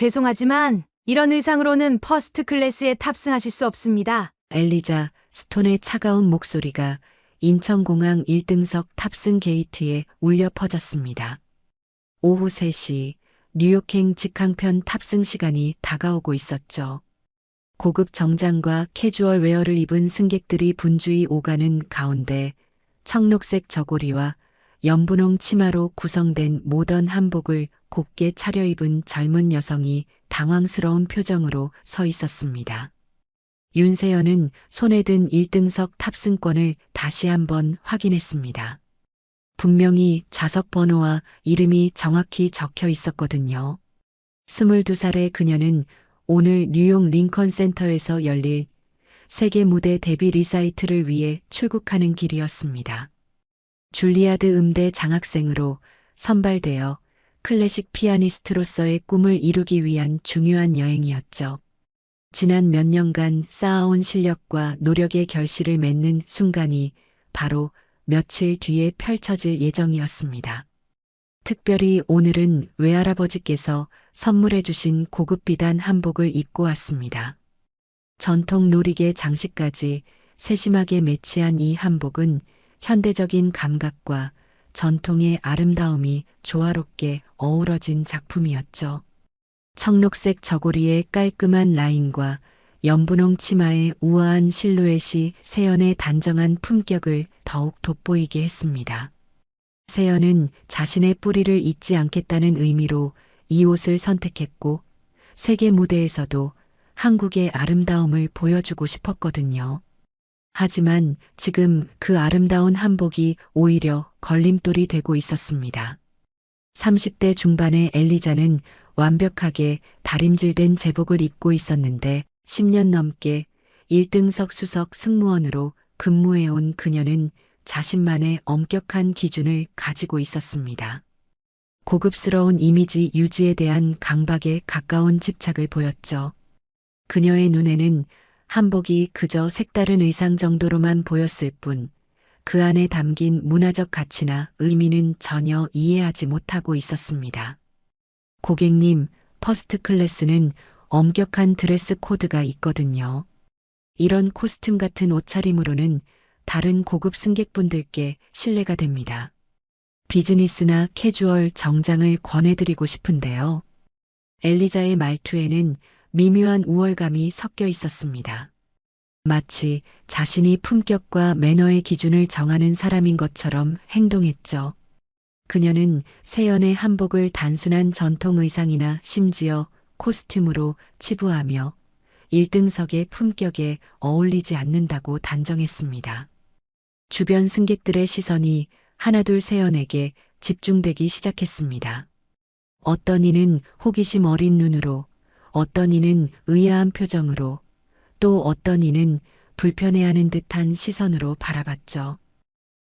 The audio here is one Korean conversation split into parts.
죄송하지만 이런 의상으로는 퍼스트 클래스에 탑승하실 수 없습니다. 엘리자 스톤의 차가운 목소리가 인천공항 1등석 탑승 게이트에 울려 퍼졌습니다. 오후 3시 뉴욕행 직항편 탑승 시간이 다가오고 있었죠. 고급 정장과 캐주얼 웨어를 입은 승객들이 분주히 오가는 가운데 청록색 저고리와 연분홍 치마로 구성된 모던 한복을 곱게 차려입은 젊은 여성이 당황스러운 표정으로 서 있었습니다. 윤세연은 손에 든 1등석 탑승권을 다시 한번 확인했습니다. 분명히 좌석 번호와 이름이 정확히 적혀 있었거든요. 22살의 그녀는 오늘 뉴욕 링컨 센터에서 열릴 세계 무대 데뷔 리사이틀을 위해 출국하는 길이었습니다. 줄리아드 음대 장학생으로 선발되어 클래식 피아니스트로서의 꿈을 이루기 위한 중요한 여행이었죠. 지난 몇 년간 쌓아온 실력과 노력의 결실을 맺는 순간이 바로 며칠 뒤에 펼쳐질 예정이었습니다. 특별히 오늘은 외할아버지께서 선물해 주신 고급 비단 한복을 입고 왔습니다. 전통 놀이개 장식까지 세심하게 매치한 이 한복은 현대적인 감각과 전통의 아름다움이 조화롭게 어우러진 작품이었죠. 청록색 저고리의 깔끔한 라인과 연분홍 치마의 우아한 실루엣이 세연의 단정한 품격을 더욱 돋보이게 했습니다. 세연은 자신의 뿌리를 잊지 않겠다는 의미로 이 옷을 선택했고 세계 무대에서도 한국의 아름다움을 보여주고 싶었거든요. 하지만 지금 그 아름다운 한복이 오히려 걸림돌이 되고 있었습니다. 30대 중반의 엘리자는 완벽하게 다림질된 제복을 입고 있었는데 10년 넘게 1등석 수석 승무원으로 근무해온 그녀는 자신만의 엄격한 기준을 가지고 있었습니다. 고급스러운 이미지 유지에 대한 강박에 가까운 집착을 보였죠. 그녀의 눈에는 한복이 그저 색다른 의상 정도로만 보였을 뿐 그 안에 담긴 문화적 가치나 의미는 전혀 이해하지 못하고 있었습니다. 고객님, 퍼스트 클래스는 엄격한 드레스 코드가 있거든요. 이런 코스튬 같은 옷차림으로는 다른 고급 승객분들께 신뢰가 됩니다. 비즈니스나 캐주얼 정장을 권해드리고 싶은데요. 엘리자의 말투에는 미묘한 우월감이 섞여 있었습니다. 마치 자신이 품격과 매너의 기준을 정하는 사람인 것처럼 행동했죠. 그녀는 세연의 한복을 단순한 전통 의상이나 심지어 코스튬으로 치부하며 1등석의 품격에 어울리지 않는다고 단정했습니다. 주변 승객들의 시선이 하나둘 세연에게 집중되기 시작했습니다. 어떤 이는 호기심 어린 눈으로, 어떤 이는 의아한 표정으로, 또 어떤 이는 불편해하는 듯한 시선으로 바라봤죠.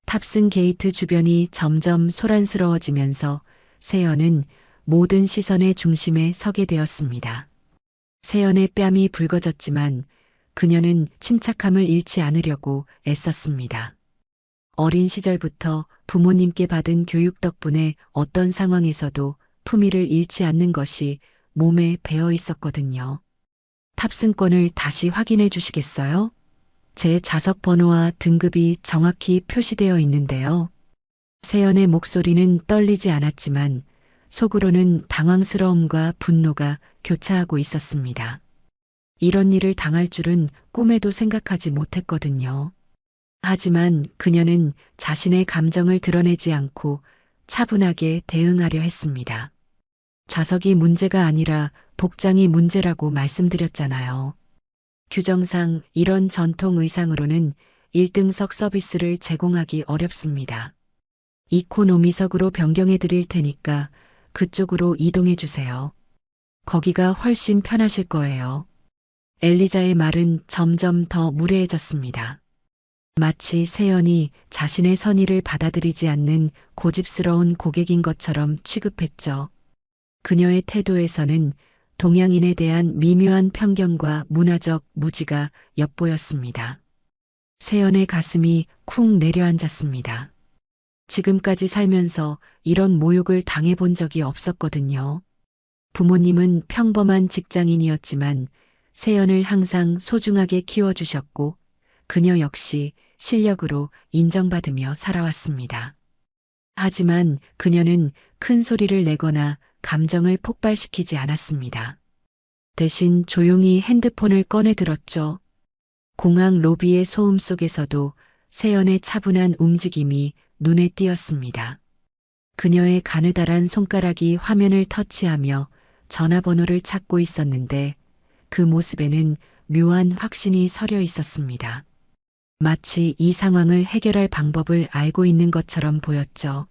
탑승 게이트 주변이 점점 소란스러워지면서 세연은 모든 시선의 중심에 서게 되었습니다. 세연의 뺨이 붉어졌지만 그녀는 침착함을 잃지 않으려고 애썼습니다. 어린 시절부터 부모님께 받은 교육 덕분에 어떤 상황에서도 품위를 잃지 않는 것이 몸에 배어 있었거든요. 탑승권을 다시 확인해 주시겠어요? 제 좌석 번호와 등급이 정확히 표시되어 있는데요. 세연의 목소리는 떨리지 않았지만 속으로는 당황스러움과 분노가 교차하고 있었습니다. 이런 일을 당할 줄은 꿈에도 생각하지 못했거든요. 하지만 그녀는 자신의 감정을 드러내지 않고 차분하게 대응하려 했습니다. 좌석이 문제가 아니라 복장이 문제라고 말씀드렸잖아요. 규정상 이런 전통 의상으로는 1등석 서비스를 제공하기 어렵습니다. 이코노미석으로 변경해 드릴 테니까 그쪽으로 이동해 주세요. 거기가 훨씬 편하실 거예요. 엘리자의 말은 점점 더 무례해졌습니다. 마치 세연이 자신의 선의를 받아들이지 않는 고집스러운 고객인 것처럼 취급했죠. 그녀의 태도에서는 동양인에 대한 미묘한 편견과 문화적 무지가 엿보였습니다. 세연의 가슴이 쿵 내려앉았습니다. 지금까지 살면서 이런 모욕을 당해본 적이 없었거든요. 부모님은 평범한 직장인이었지만 세연을 항상 소중하게 키워주셨고 그녀 역시 실력으로 인정받으며 살아왔습니다. 하지만 그녀는 큰 소리를 내거나 감정을 폭발시키지 않았습니다. 대신 조용히 핸드폰을 꺼내 들었죠. 공항 로비의 소음 속에서도 세연의 차분한 움직임이 눈에 띄었습니다. 그녀의 가느다란 손가락이 화면을 터치하며 전화번호를 찾고 있었는데 그 모습에는 묘한 확신이 서려 있었습니다. 마치 이 상황을 해결할 방법을 알고 있는 것처럼 보였죠.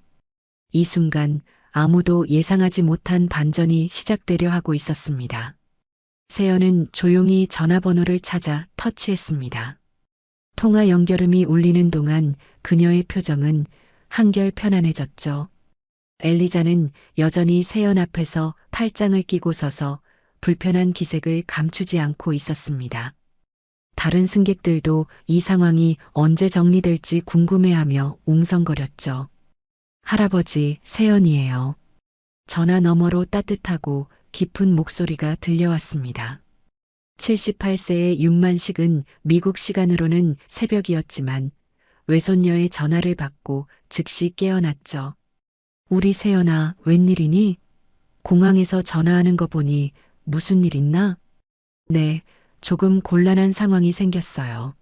이 순간 아무도 예상하지 못한 반전이 시작되려 하고 있었습니다. 세연은 조용히 전화번호를 찾아 터치했습니다. 통화 연결음이 울리는 동안 그녀의 표정은 한결 편안해졌죠. 엘리자는 여전히 세연 앞에서 팔짱을 끼고 서서 불편한 기색을 감추지 않고 있었습니다. 다른 승객들도 이 상황이 언제 정리될지 궁금해하며 웅성거렸죠. 할아버지, 세연이에요. 전화 너머로 따뜻하고 깊은 목소리가 들려왔습니다. 78세의 윤만식은 미국 시간으로는 새벽이었지만 외손녀의 전화를 받고 즉시 깨어났죠. 우리 세연아, 웬일이니? 공항에서 전화하는 거 보니 무슨 일 있나? 네, 조금 곤란한 상황이 생겼어요.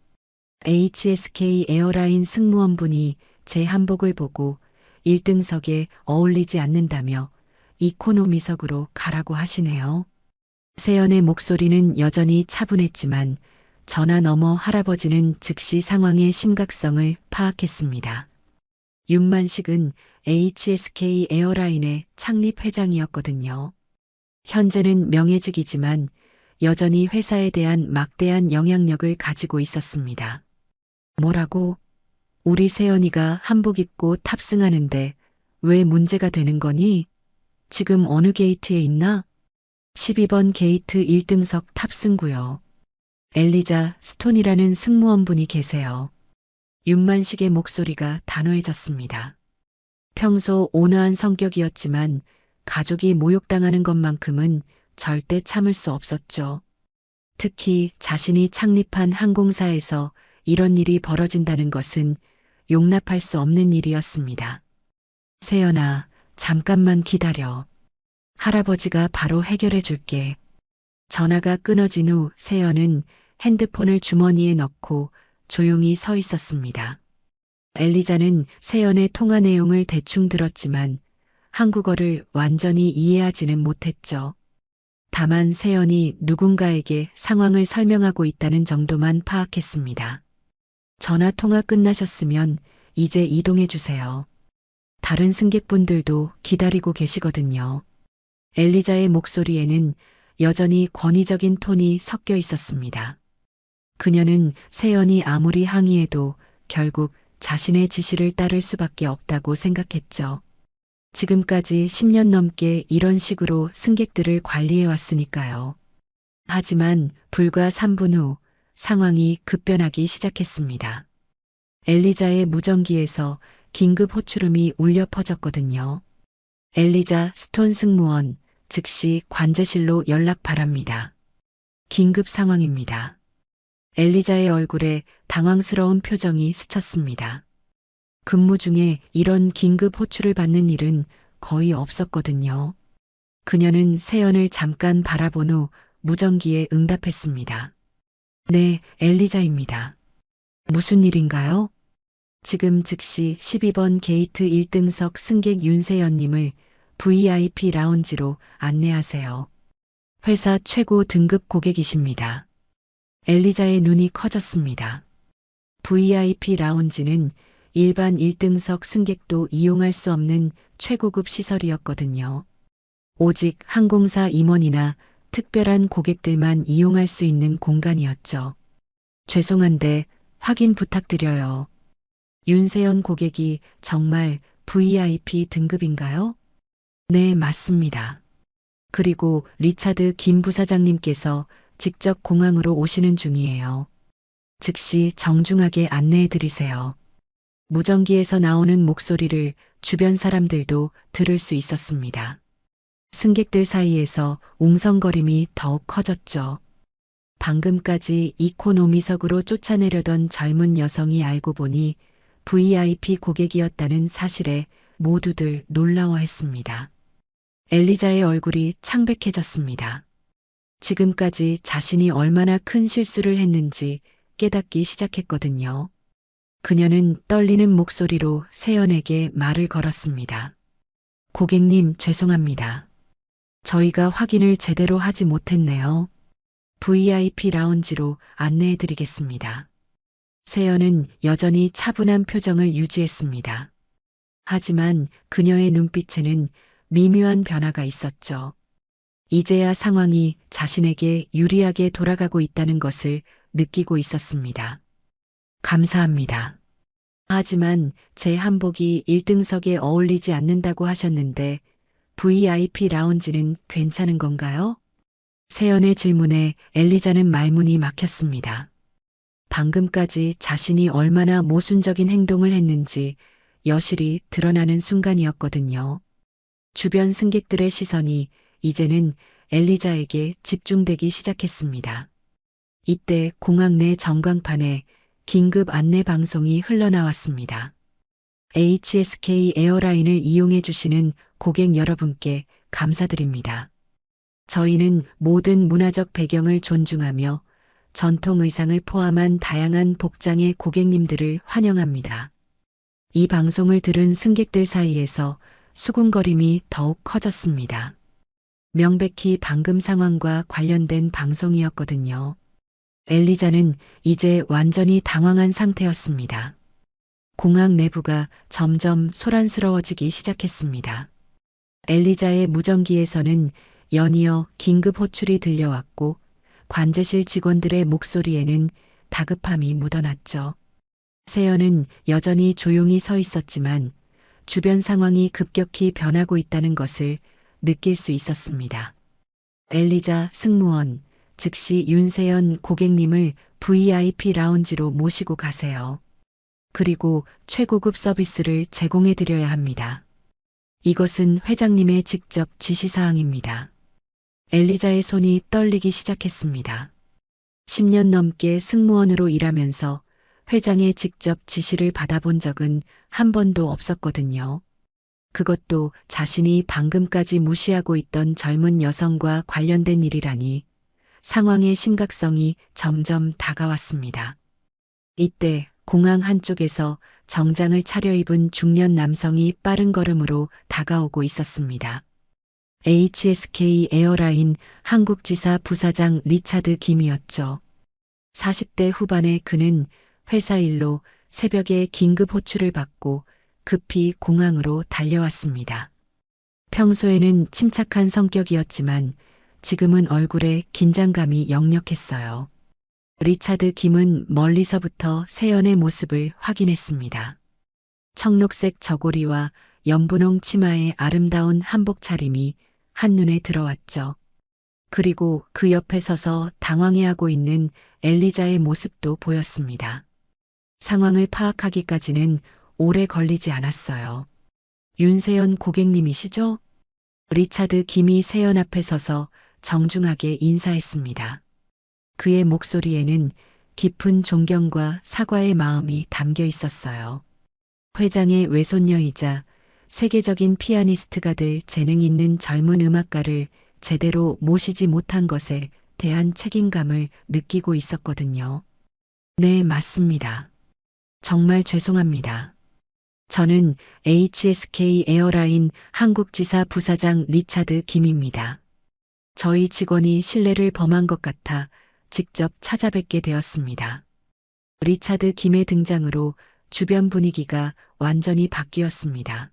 HSK 에어라인 승무원분이 제 한복을 보고 1등석에 어울리지 않는다며 이코노미석으로 가라고 하시네요. 세연의 목소리는 여전히 차분했지만 전화 너머 할아버지는 즉시 상황의 심각성을 파악했습니다. 윤만식은 HSK 에어라인의 창립 회장이었거든요. 현재는 명예직이지만 여전히 회사에 대한 막대한 영향력을 가지고 있었습니다. 뭐라고? 우리 세연이가 한복 입고 탑승하는데 왜 문제가 되는 거니? 지금 어느 게이트에 있나? 12번 게이트 1등석 탑승구요. 엘리자 스톤이라는 승무원분이 계세요. 윤만식의 목소리가 단호해졌습니다. 평소 온화한 성격이었지만 가족이 모욕당하는 것만큼은 절대 참을 수 없었죠. 특히 자신이 창립한 항공사에서 이런 일이 벌어진다는 것은 용납할 수 없는 일이었습니다. 세연아, 잠깐만 기다려. 할아버지가 바로 해결해 줄게. 전화가 끊어진 후 세연은 핸드폰을 주머니에 넣고 조용히 서 있었습니다. 엘리자는 세연의 통화 내용을 대충 들었지만 한국어를 완전히 이해하지는 못했죠. 다만 세연이 누군가에게 상황을 설명하고 있다는 정도만 파악했습니다. 전화 통화 끝나셨으면 이제 이동해 주세요. 다른 승객분들도 기다리고 계시거든요. 엘리자의 목소리에는 여전히 권위적인 톤이 섞여 있었습니다. 그녀는 세연이 아무리 항의해도 결국 자신의 지시를 따를 수밖에 없다고 생각했죠. 지금까지 10년 넘게 이런 식으로 승객들을 관리해 왔으니까요. 하지만 불과 3분 후 상황이 급변하기 시작했습니다. 엘리자의 무전기에서 긴급 호출음이 울려 퍼졌거든요. 엘리자 스톤 승무원, 즉시 관제실로 연락 바랍니다. 긴급 상황입니다. 엘리자의 얼굴에 당황스러운 표정이 스쳤습니다. 근무 중에 이런 긴급 호출을 받는 일은 거의 없었거든요. 그녀는 세연을 잠깐 바라본 후 무전기에 응답했습니다. 네, 엘리자입니다. 무슨 일인가요? 지금 즉시 12번 게이트 1등석 승객 윤세연님을 VIP 라운지로 안내하세요. 회사 최고 등급 고객이십니다. 엘리자의 눈이 커졌습니다. VIP 라운지는 일반 1등석 승객도 이용할 수 없는 최고급 시설이었거든요. 오직 항공사 임원이나 특별한 고객들만 이용할 수 있는 공간이었죠. 죄송한데 확인 부탁드려요. 윤세연 고객이 정말 VIP 등급인가요? 네, 맞습니다. 그리고 리차드 김 부사장님께서 직접 공항으로 오시는 중이에요. 즉시 정중하게 안내해 드리세요. 무전기에서 나오는 목소리를 주변 사람들도 들을 수 있었습니다. 승객들 사이에서 웅성거림이 더욱 커졌죠. 방금까지 이코노미석으로 쫓아내려던 젊은 여성이 알고 보니 VIP 고객이었다는 사실에 모두들 놀라워했습니다. 엘리자의 얼굴이 창백해졌습니다. 지금까지 자신이 얼마나 큰 실수를 했는지 깨닫기 시작했거든요. 그녀는 떨리는 목소리로 세연에게 말을 걸었습니다. 고객님, 죄송합니다. 저희가 확인을 제대로 하지 못했네요. VIP 라운지로 안내해 드리겠습니다. 세연은 여전히 차분한 표정을 유지했습니다. 하지만 그녀의 눈빛에는 미묘한 변화가 있었죠. 이제야 상황이 자신에게 유리하게 돌아가고 있다는 것을 느끼고 있었습니다. 감사합니다. 하지만 제 한복이 1등석에 어울리지 않는다고 하셨는데 VIP 라운지는 괜찮은 건가요? 세연의 질문에 엘리자는 말문이 막혔습니다. 방금까지 자신이 얼마나 모순적인 행동을 했는지 여실히 드러나는 순간이었거든요. 주변 승객들의 시선이 이제는 엘리자에게 집중되기 시작했습니다. 이때 공항 내 전광판에 긴급 안내 방송이 흘러나왔습니다. HSK 에어라인을 이용해 주시는 고객 여러분께 감사드립니다. 저희는 모든 문화적 배경을 존중하며 전통 의상을 포함한 다양한 복장의 고객님들을 환영합니다. 이 방송을 들은 승객들 사이에서 수군거림이 더욱 커졌습니다. 명백히 방금 상황과 관련된 방송이었거든요. 엘리자는 이제 완전히 당황한 상태였습니다. 공항 내부가 점점 소란스러워지기 시작했습니다. 엘리자의 무전기에서는 연이어 긴급 호출이 들려왔고 관제실 직원들의 목소리에는 다급함이 묻어났죠. 세연은 여전히 조용히 서 있었지만 주변 상황이 급격히 변하고 있다는 것을 느낄 수 있었습니다. 엘리자 승무원, 즉시 윤세연 고객님을 VIP 라운지로 모시고 가세요. 그리고 최고급 서비스를 제공해 드려야 합니다. 이것은 회장님의 직접 지시사항입니다. 엘리자의 손이 떨리기 시작했습니다. 10년 넘게 승무원으로 일하면서 회장의 직접 지시를 받아본 적은 한 번도 없었거든요. 그것도 자신이 방금까지 무시하고 있던 젊은 여성과 관련된 일이라니 상황의 심각성이 점점 다가왔습니다. 이때 공항 한쪽에서 정장을 차려입은 중년 남성이 빠른 걸음으로 다가오고 있었습니다. HSK 에어라인 한국지사 부사장 리차드 김이었죠. 40대 후반의 그는 회사 일로 새벽에 긴급 호출을 받고 급히 공항으로 달려왔습니다. 평소에는 침착한 성격이었지만 지금은 얼굴에 긴장감이 역력했어요. 리차드 김은 멀리서부터 세연의 모습을 확인했습니다. 청록색 저고리와 연분홍 치마의 아름다운 한복 차림이 한눈에 들어왔죠. 그리고 그 옆에 서서 당황해하고 있는 엘리자의 모습도 보였습니다. 상황을 파악하기까지는 오래 걸리지 않았어요. 윤세연 고객님이시죠? 리차드 김이 세연 앞에 서서 정중하게 인사했습니다. 그의 목소리에는 깊은 존경과 사과의 마음이 담겨 있었어요. 회장의 외손녀이자 세계적인 피아니스트가 될 재능 있는 젊은 음악가를 제대로 모시지 못한 것에 대한 책임감을 느끼고 있었거든요. 네, 맞습니다. 정말 죄송합니다. 저는 HSK 에어라인 한국지사 부사장 리차드 김입니다. 저희 직원이 실례를 범한 것 같아 직접 찾아뵙게 되었습니다. 리차드 김의 등장으로 주변 분위기가 완전히 바뀌었습니다.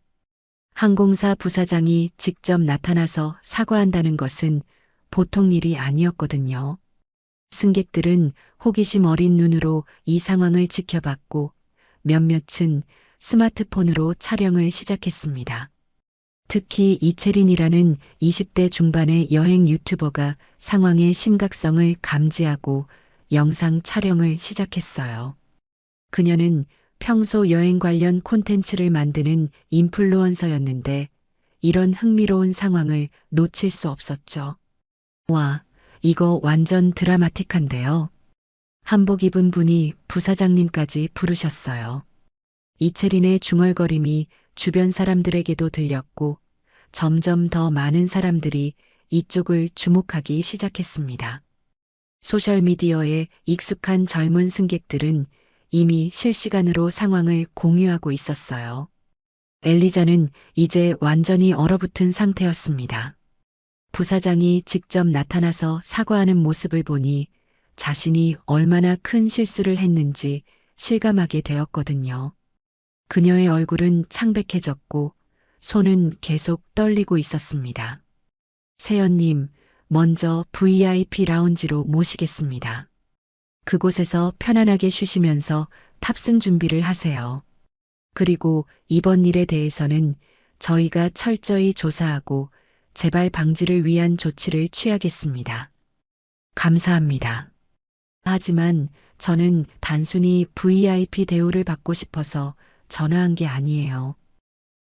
항공사 부사장이 직접 나타나서 사과한다는 것은 보통 일이 아니었거든요. 승객들은 호기심 어린 눈으로 이 상황을 지켜봤고 몇몇은 스마트폰으로 촬영을 시작했습니다. 특히 이채린이라는 20대 중반의 여행 유튜버가 상황의 심각성을 감지하고 영상 촬영을 시작했어요. 그녀는 평소 여행 관련 콘텐츠를 만드는 인플루언서였는데 이런 흥미로운 상황을 놓칠 수 없었죠. 와, 이거 완전 드라마틱한데요. 한복 입은 분이 부사장님까지 부르셨어요. 이채린의 중얼거림이 주변 사람들에게도 들렸고 점점 더 많은 사람들이 이쪽을 주목하기 시작했습니다. 소셜미디어에 익숙한 젊은 승객들은 이미 실시간으로 상황을 공유하고 있었어요. 엘리자는 이제 완전히 얼어붙은 상태였습니다. 부사장이 직접 나타나서 사과하는 모습을 보니 자신이 얼마나 큰 실수를 했는지 실감하게 되었거든요. 그녀의 얼굴은 창백해졌고 손은 계속 떨리고 있었습니다. 세연님, 먼저 VIP 라운지로 모시겠습니다. 그곳에서 편안하게 쉬시면서 탑승 준비를 하세요. 그리고 이번 일에 대해서는 저희가 철저히 조사하고 재발 방지를 위한 조치를 취하겠습니다. 감사합니다. 하지만 저는 단순히 VIP 대우를 받고 싶어서 전화한 게 아니에요.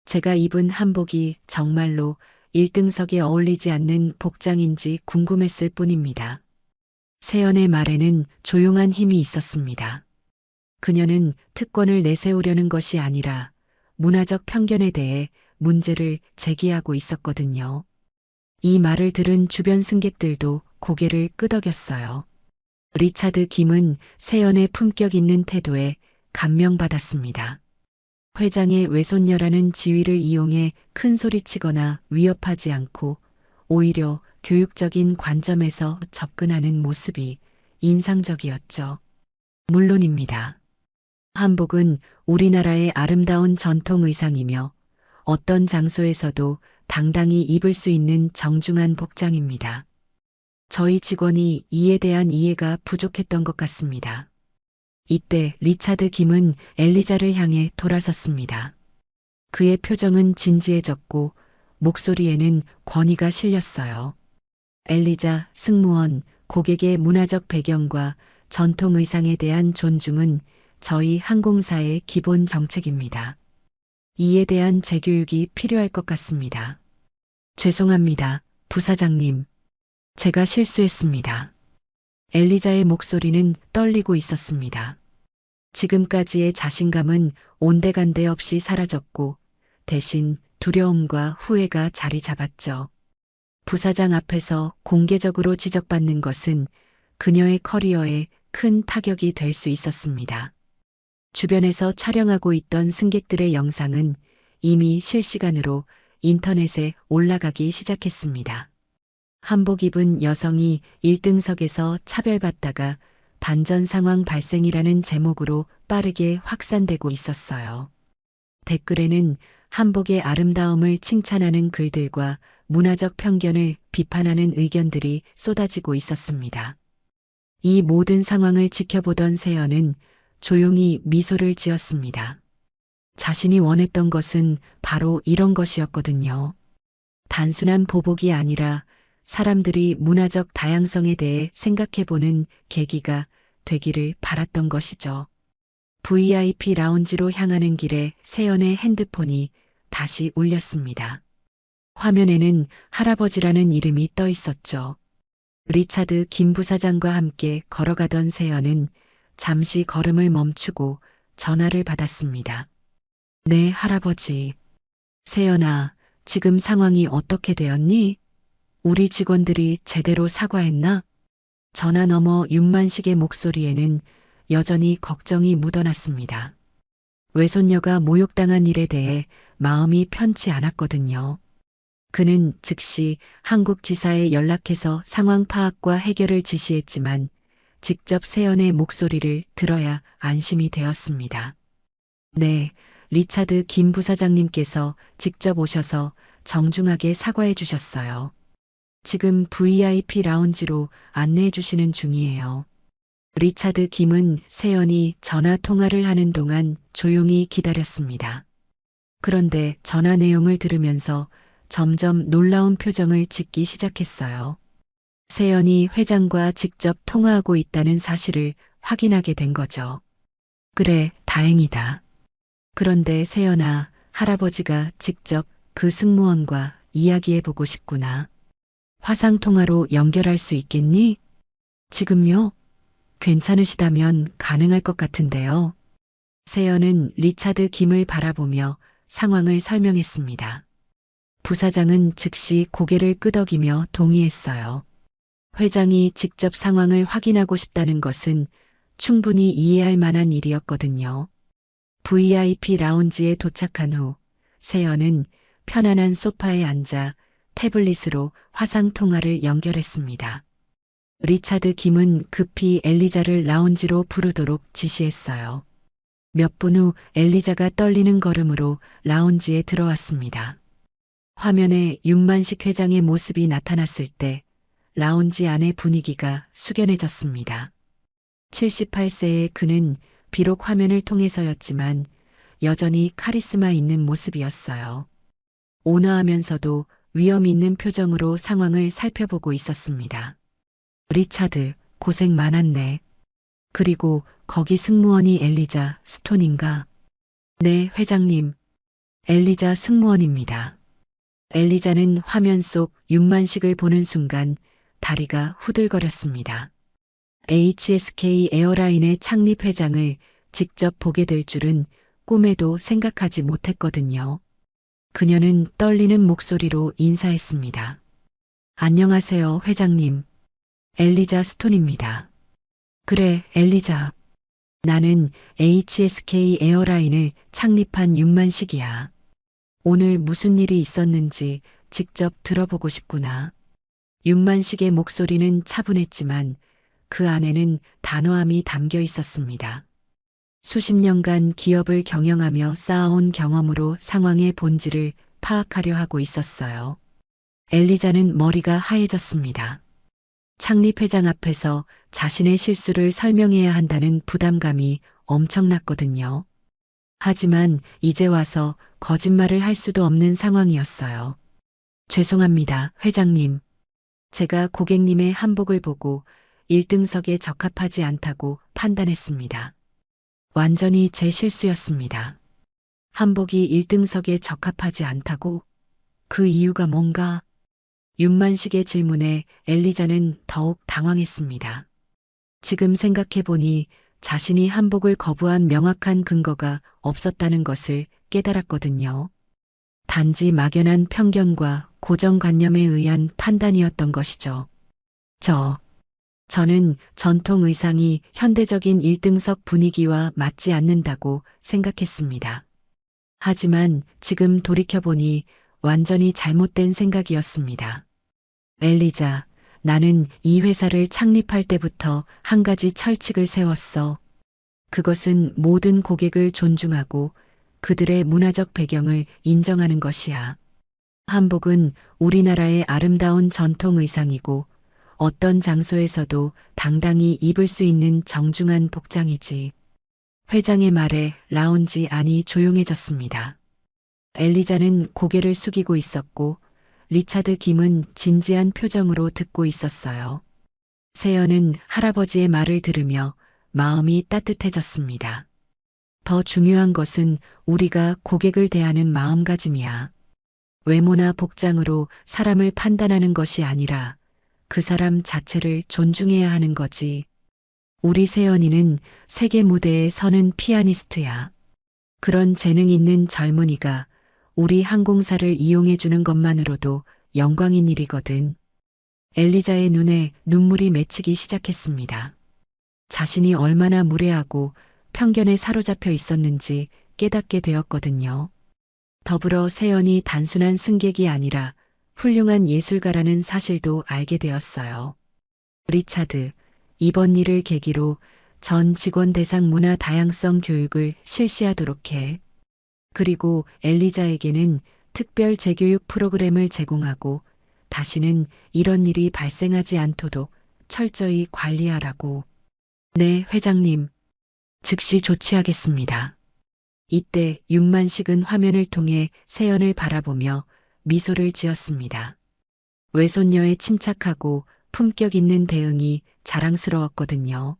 제가 입은 한복이 정말로 1등석에 어울리지 않는 복장인지 궁금했을 뿐입니다. 세연의 말에는 조용한 힘이 있었습니다. 그녀는 특권을 내세우려는 것이 아니라 문화적 편견에 대해 문제를 제기하고 있었거든요. 이 말을 들은 주변 승객들도 고개를 끄덕였어요. 리차드 김은 세연의 품격 있는 태도에 감명받았습니다. 회장의 외손녀라는 지위를 이용해 큰 소리치거나 위협하지 않고 오히려 교육적인 관점에서 접근하는 모습이 인상적이었죠. 물론입니다. 한복은 우리나라의 아름다운 전통 의상이며 어떤 장소에서도 당당히 입을 수 있는 정중한 복장입니다. 저희 직원이 이에 대한 이해가 부족했던 것 같습니다. 이때 리차드 김은 엘리자를 향해 돌아섰습니다. 그의 표정은 진지해졌고 목소리에는 권위가 실렸어요. 엘리자, 승무원, 고객의 문화적 배경과 전통 의상에 대한 존중은 저희 항공사의 기본 정책입니다. 이에 대한 재교육이 필요할 것 같습니다. 죄송합니다, 부사장님. 제가 실수했습니다. 엘리자의 목소리는 떨리고 있었습니다. 지금까지의 자신감은 온데간데 없이 사라졌고 대신 두려움과 후회가 자리 잡았죠. 부사장 앞에서 공개적으로 지적받는 것은 그녀의 커리어에 큰 타격이 될 수 있었습니다. 주변에서 촬영하고 있던 승객들의 영상은 이미 실시간으로 인터넷에 올라가기 시작했습니다. 한복 입은 여성이 1등석에서 차별받다가 반전 상황 발생이라는 제목으로 빠르게 확산되고 있었어요. 댓글에는 한복의 아름다움을 칭찬하는 글들과 문화적 편견을 비판하는 의견들이 쏟아지고 있었습니다. 이 모든 상황을 지켜보던 세연은 조용히 미소를 지었습니다. 자신이 원했던 것은 바로 이런 것이었거든요. 단순한 보복이 아니라 사람들이 문화적 다양성에 대해 생각해보는 계기가 되기를 바랐던 것이죠. VIP 라운지로 향하는 길에 세연의 핸드폰이 다시 울렸습니다. 화면에는 할아버지라는 이름이 떠 있었죠. 리차드 김 부사장과 함께 걸어가던 세연은 잠시 걸음을 멈추고 전화를 받았습니다. 네, 할아버지. 세연아, 지금 상황이 어떻게 되었니? 우리 직원들이 제대로 사과했나? 전화 너머 윤만식의 목소리에는 여전히 걱정이 묻어났습니다. 외손녀가 모욕당한 일에 대해 마음이 편치 않았거든요. 그는 즉시 한국 지사에 연락해서 상황 파악과 해결을 지시했지만 직접 세연의 목소리를 들어야 안심이 되었습니다. 네, 리차드 김 부사장님께서 직접 오셔서 정중하게 사과해 주셨어요. 지금 VIP 라운지로 안내해 주시는 중이에요. 리차드 김은 세연이 전화 통화를 하는 동안 조용히 기다렸습니다. 그런데 전화 내용을 들으면서 점점 놀라운 표정을 짓기 시작했어요. 세연이 회장과 직접 통화하고 있다는 사실을 확인하게 된 거죠. 그래, 다행이다. 그런데 세연아, 할아버지가 직접 그 승무원과 이야기해보고 싶구나. 화상통화로 연결할 수 있겠니? 지금요? 괜찮으시다면 가능할 것 같은데요. 세연은 리차드 김을 바라보며 상황을 설명했습니다. 부사장은 즉시 고개를 끄덕이며 동의했어요. 회장이 직접 상황을 확인하고 싶다는 것은 충분히 이해할 만한 일이었거든요. VIP 라운지에 도착한 후 세연은 편안한 소파에 앉아 태블릿으로 화상통화를 연결했습니다. 리차드 김은 급히 엘리자를 라운지로 부르도록 지시했어요. 몇 분 후 엘리자가 떨리는 걸음으로 라운지에 들어왔습니다. 화면에 윤만식 회장의 모습이 나타났을 때 라운지 안의 분위기가 숙연해졌습니다. 78세의 그는 비록 화면을 통해서였지만 여전히 카리스마 있는 모습이었어요. 온화하면서도 위험 있는 표정으로 상황을 살펴보고 있었습니다. 리차드, 고생 많았네. 그리고 거기 승무원이 엘리자 스톤인가? 네, 회장님. 엘리자 승무원입니다. 엘리자는 화면 속 윤만식을 보는 순간 다리가 후들거렸습니다. HSK 에어라인의 창립 회장을 직접 보게 될 줄은 꿈에도 생각하지 못했거든요. 그녀는 떨리는 목소리로 인사했습니다. 안녕하세요, 회장님. 엘리자 스톤입니다. 그래, 엘리자. 나는 HSK 에어라인을 창립한 윤만식이야. 오늘 무슨 일이 있었는지 직접 들어보고 싶구나. 윤만식의 목소리는 차분했지만 그 안에는 단호함이 담겨 있었습니다. 수십 년간 기업을 경영하며 쌓아온 경험으로 상황의 본질을 파악하려 하고 있었어요. 엘리자는 머리가 하얘졌습니다. 창립회장 앞에서 자신의 실수를 설명해야 한다는 부담감이 엄청났거든요. 하지만 이제 와서 거짓말을 할 수도 없는 상황이었어요. 죄송합니다, 회장님. 제가 고객님의 한복을 보고 1등석에 적합하지 않다고 판단했습니다. 완전히 제 실수였습니다. 한복이 1등석에 적합하지 않다고? 그 이유가 뭔가? 윤만식의 질문에 엘리자는 더욱 당황했습니다. 지금 생각해보니 자신이 한복을 거부한 명확한 근거가 없었다는 것을 깨달았거든요. 단지 막연한 편견과 고정관념에 의한 판단이었던 것이죠. 저는 전통 의상이 현대적인 1등석 분위기와 맞지 않는다고 생각했습니다. 하지만 지금 돌이켜보니 완전히 잘못된 생각이었습니다. 엘리자, 나는 이 회사를 창립할 때부터 한 가지 철칙을 세웠어. 그것은 모든 고객을 존중하고 그들의 문화적 배경을 인정하는 것이야. 한복은 우리나라의 아름다운 전통 의상이고 어떤 장소에서도 당당히 입을 수 있는 정중한 복장이지. 회장의 말에 라운지 안이 조용해졌습니다. 엘리자는 고개를 숙이고 있었고 리차드 김은 진지한 표정으로 듣고 있었어요. 세연은 할아버지의 말을 들으며 마음이 따뜻해졌습니다. 더 중요한 것은 우리가 고객을 대하는 마음가짐이야. 외모나 복장으로 사람을 판단하는 것이 아니라 그 사람 자체를 존중해야 하는 거지. 우리 세연이는 세계 무대에 서는 피아니스트야. 그런 재능 있는 젊은이가 우리 항공사를 이용해 주는 것만으로도 영광인 일이거든. 엘리자의 눈에 눈물이 맺히기 시작했습니다. 자신이 얼마나 무례하고 편견에 사로잡혀 있었는지 깨닫게 되었거든요. 더불어 세연이 단순한 승객이 아니라 훌륭한 예술가라는 사실도 알게 되었어요. 리차드, 이번 일을 계기로 전 직원 대상 문화 다양성 교육을 실시하도록 해. 그리고 엘리자에게는 특별 재교육 프로그램을 제공하고 다시는 이런 일이 발생하지 않도록 철저히 관리하라고. 네, 회장님. 즉시 조치하겠습니다. 이때 윤만식은 화면을 통해 세연을 바라보며 미소를 지었습니다. 외손녀의 침착하고 품격 있는 대응이 자랑스러웠거든요.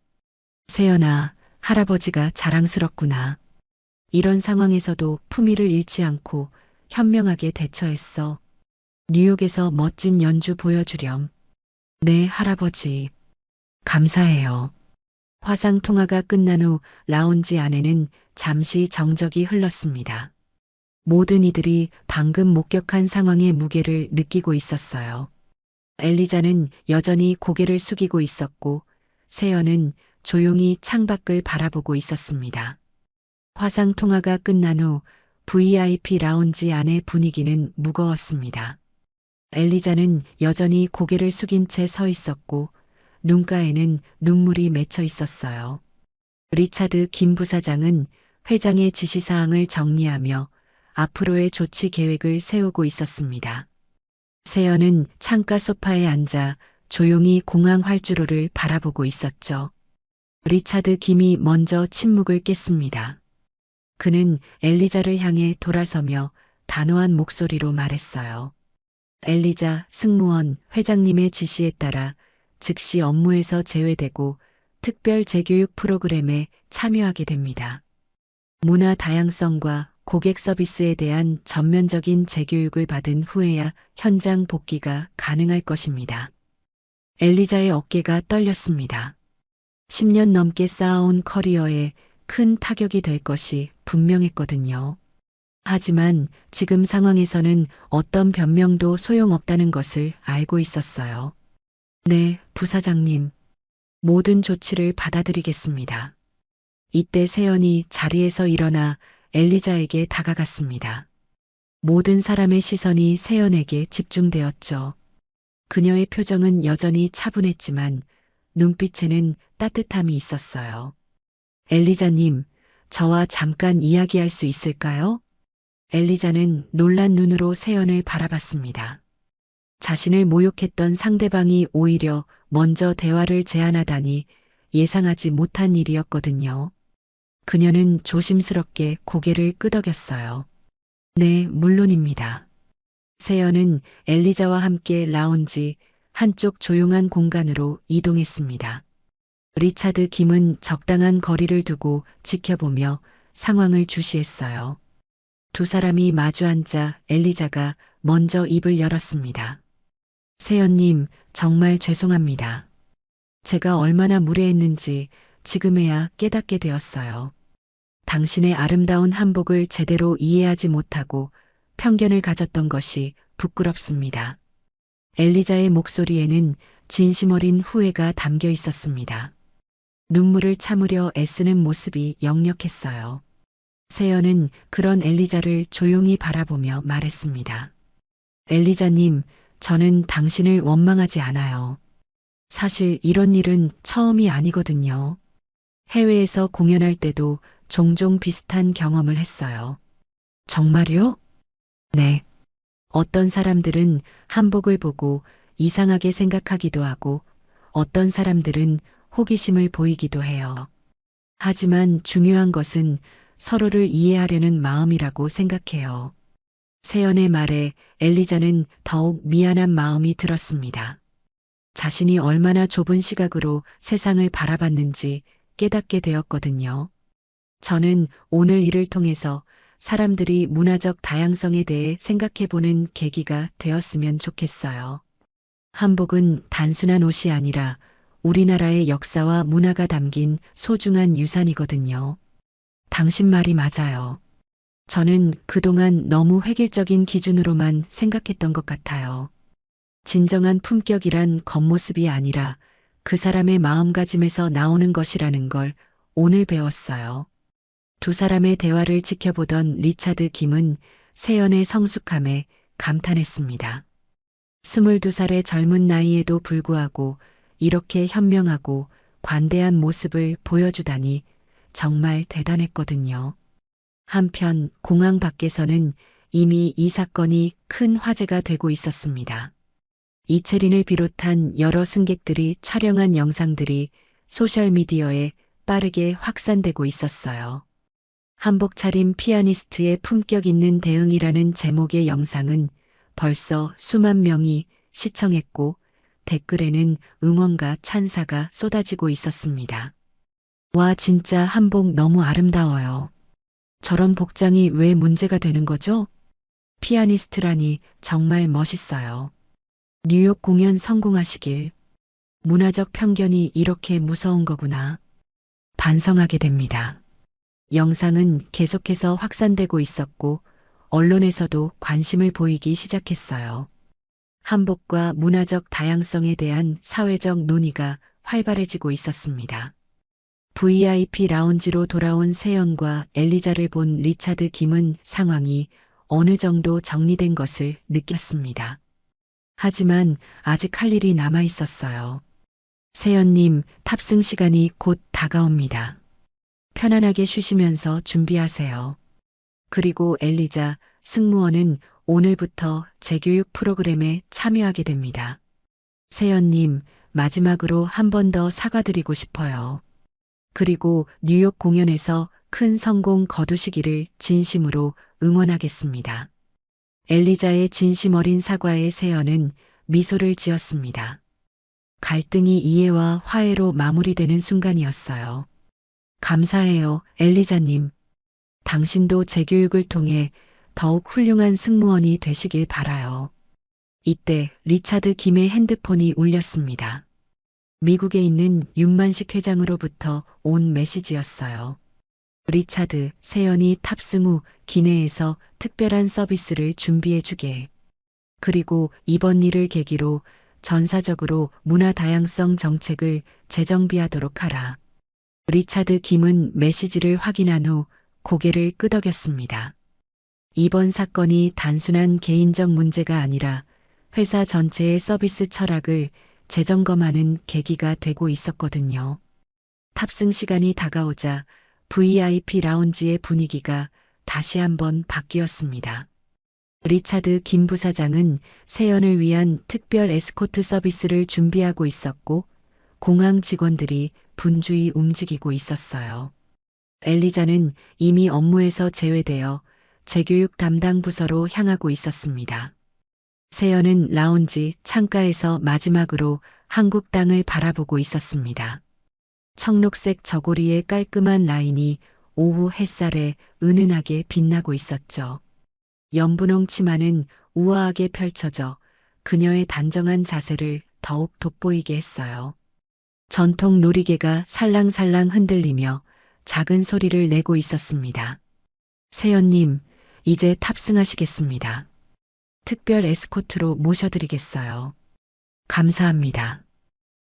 세연아, 할아버지가 자랑스럽구나. 이런 상황에서도 품위를 잃지 않고 현명하게 대처했어. 뉴욕에서 멋진 연주 보여주렴. 네, 할아버지. 감사해요. 화상 통화가 끝난 후 라운지 안에는 잠시 정적이 흘렀습니다. 모든 이들이 방금 목격한 상황의 무게를 느끼고 있었어요. 엘리자는 여전히 고개를 숙이고 있었고, 세연은 조용히 창밖을 바라보고 있었습니다. 화상 통화가 끝난 후 VIP 라운지 안의 분위기는 무거웠습니다. 엘리자는 여전히 고개를 숙인 채 서 있었고, 눈가에는 눈물이 맺혀 있었어요. 리차드 김 부사장은 회장의 지시사항을 정리하며 앞으로의 조치 계획을 세우고 있었습니다. 세연은 창가 소파에 앉아 조용히 공항 활주로를 바라보고 있었죠. 리차드 김이 먼저 침묵을 깼습니다. 그는 엘리자를 향해 돌아서며 단호한 목소리로 말했어요. 엘리자 승무원 회장님의 지시에 따라 즉시 업무에서 제외되고 특별 재교육 프로그램에 참여하게 됩니다. 문화 다양성과 고객 서비스에 대한 전면적인 재교육을 받은 후에야 현장 복귀가 가능할 것입니다. 엘리자의 어깨가 떨렸습니다. 10년 넘게 쌓아온 커리어에 큰 타격이 될 것이 분명했거든요. 하지만 지금 상황에서는 어떤 변명도 소용없다는 것을 알고 있었어요. 네, 부사장님. 모든 조치를 받아들이겠습니다. 이때 세연이 자리에서 일어나 엘리자에게 다가갔습니다. 모든 사람의 시선이 세연에게 집중되었죠. 그녀의 표정은 여전히 차분했지만 눈빛에는 따뜻함이 있었어요. 엘리자님, 저와 잠깐 이야기할 수 있을까요? 엘리자는 놀란 눈으로 세연을 바라봤습니다. 자신을 모욕했던 상대방이 오히려 먼저 대화를 제안하다니 예상하지 못한 일이었거든요. 그녀는 조심스럽게 고개를 끄덕였어요. 네, 물론입니다. 세연은 엘리자와 함께 라운지 한쪽 조용한 공간으로 이동했습니다. 리차드 김은 적당한 거리를 두고 지켜보며 상황을 주시했어요. 두 사람이 마주 앉자 엘리자가 먼저 입을 열었습니다. 세연님, 정말 죄송합니다. 제가 얼마나 무례했는지 지금에야 깨닫게 되었어요. 당신의 아름다운 한복을 제대로 이해하지 못하고 편견을 가졌던 것이 부끄럽습니다. 엘리자의 목소리에는 진심 어린 후회가 담겨 있었습니다. 눈물을 참으려 애쓰는 모습이 역력했어요. 세연은 그런 엘리자를 조용히 바라보며 말했습니다. 엘리자님, 저는 당신을 원망하지 않아요. 사실 이런 일은 처음이 아니거든요. 해외에서 공연할 때도 종종 비슷한 경험을 했어요. 정말요? 네. 어떤 사람들은 한복을 보고 이상하게 생각하기도 하고 어떤 사람들은 호기심을 보이기도 해요. 하지만 중요한 것은 서로를 이해하려는 마음이라고 생각해요. 세연의 말에 엘리자는 더욱 미안한 마음이 들었습니다. 자신이 얼마나 좁은 시각으로 세상을 바라봤는지 깨닫게 되었거든요. 저는 오늘 일을 통해서 사람들이 문화적 다양성에 대해 생각해보는 계기가 되었으면 좋겠어요. 한복은 단순한 옷이 아니라 우리나라의 역사와 문화가 담긴 소중한 유산이거든요. 당신 말이 맞아요. 저는 그동안 너무 획일적인 기준으로만 생각했던 것 같아요. 진정한 품격이란 겉모습이 아니라 그 사람의 마음가짐에서 나오는 것이라는 걸 오늘 배웠어요. 두 사람의 대화를 지켜보던 리차드 김은 세연의 성숙함에 감탄했습니다. 22살의 젊은 나이에도 불구하고 이렇게 현명하고 관대한 모습을 보여주다니 정말 대단했거든요. 한편 공항 밖에서는 이미 이 사건이 큰 화제가 되고 있었습니다. 이채린을 비롯한 여러 승객들이 촬영한 영상들이 소셜미디어에 빠르게 확산되고 있었어요. 한복 차림 피아니스트의 품격 있는 대응이라는 제목의 영상은 벌써 수만 명이 시청했고 댓글에는 응원과 찬사가 쏟아지고 있었습니다. 와, 진짜 한복 너무 아름다워요. 저런 복장이 왜 문제가 되는 거죠? 피아니스트라니 정말 멋있어요. 뉴욕 공연 성공하시길. 문화적 편견이 이렇게 무서운 거구나. 반성하게 됩니다. 영상은 계속해서 확산되고 있었고, 언론에서도 관심을 보이기 시작했어요. 한복과 문화적 다양성에 대한 사회적 논의가 활발해지고 있었습니다. VIP 라운지로 돌아온 세연과 엘리자를 본 리차드 김은 상황이 어느 정도 정리된 것을 느꼈습니다. 하지만 아직 할 일이 남아 있었어요. 세연님, 탑승 시간이 곧 다가옵니다. 편안하게 쉬시면서 준비하세요. 그리고 엘리자, 승무원은 오늘부터 재교육 프로그램에 참여하게 됩니다. 세연님, 마지막으로 한 번 더 사과드리고 싶어요. 그리고 뉴욕 공연에서 큰 성공 거두시기를 진심으로 응원하겠습니다. 엘리자의 진심 어린 사과에 세연은 미소를 지었습니다. 갈등이 이해와 화해로 마무리되는 순간이었어요. 감사해요, 엘리자님. 당신도 재교육을 통해 더욱 훌륭한 승무원이 되시길 바라요. 이때 리차드 김의 핸드폰이 울렸습니다. 미국에 있는 윤만식 회장으로부터 온 메시지였어요. 리차드, 세연이 탑승 후 기내에서 특별한 서비스를 준비해 주게. 그리고 이번 일을 계기로 전사적으로 문화 다양성 정책을 재정비하도록 하라. 리차드 김은 메시지를 확인한 후 고개를 끄덕였습니다. 이번 사건이 단순한 개인적 문제가 아니라 회사 전체의 서비스 철학을 재점검하는 계기가 되고 있었거든요. 탑승 시간이 다가오자 VIP 라운지의 분위기가 다시 한번 바뀌었습니다. 리차드 김 부사장은 세연을 위한 특별 에스코트 서비스를 준비하고 있었고, 공항 직원들이 분주히 움직이고 있었어요. 엘리자는 이미 업무에서 제외되어 재교육 담당 부서로 향하고 있었습니다. 세연은 라운지 창가에서 마지막으로 한국 땅을 바라보고 있었습니다. 청록색 저고리의 깔끔한 라인이 오후 햇살에 은은하게 빛나고 있었죠. 연분홍 치마는 우아하게 펼쳐져 그녀의 단정한 자세를 더욱 돋보이게 했어요. 전통 놀이개가 살랑살랑 흔들리며 작은 소리를 내고 있었습니다. 세연님, 이제 탑승하시겠습니다. 특별 에스코트로 모셔드리겠어요. 감사합니다.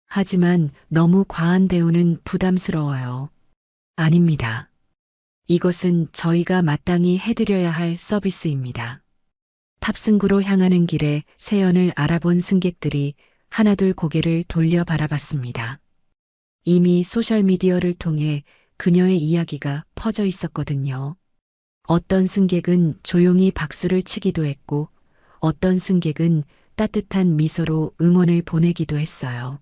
하지만 너무 과한 대우는 부담스러워요. 아닙니다. 이것은 저희가 마땅히 해드려야 할 서비스입니다. 탑승구로 향하는 길에 세연을 알아본 승객들이 하나둘 고개를 돌려 바라봤습니다. 이미 소셜미디어를 통해 그녀의 이야기가 퍼져 있었거든요. 어떤 승객은 조용히 박수를 치기도 했고, 어떤 승객은 따뜻한 미소로 응원을 보내기도 했어요.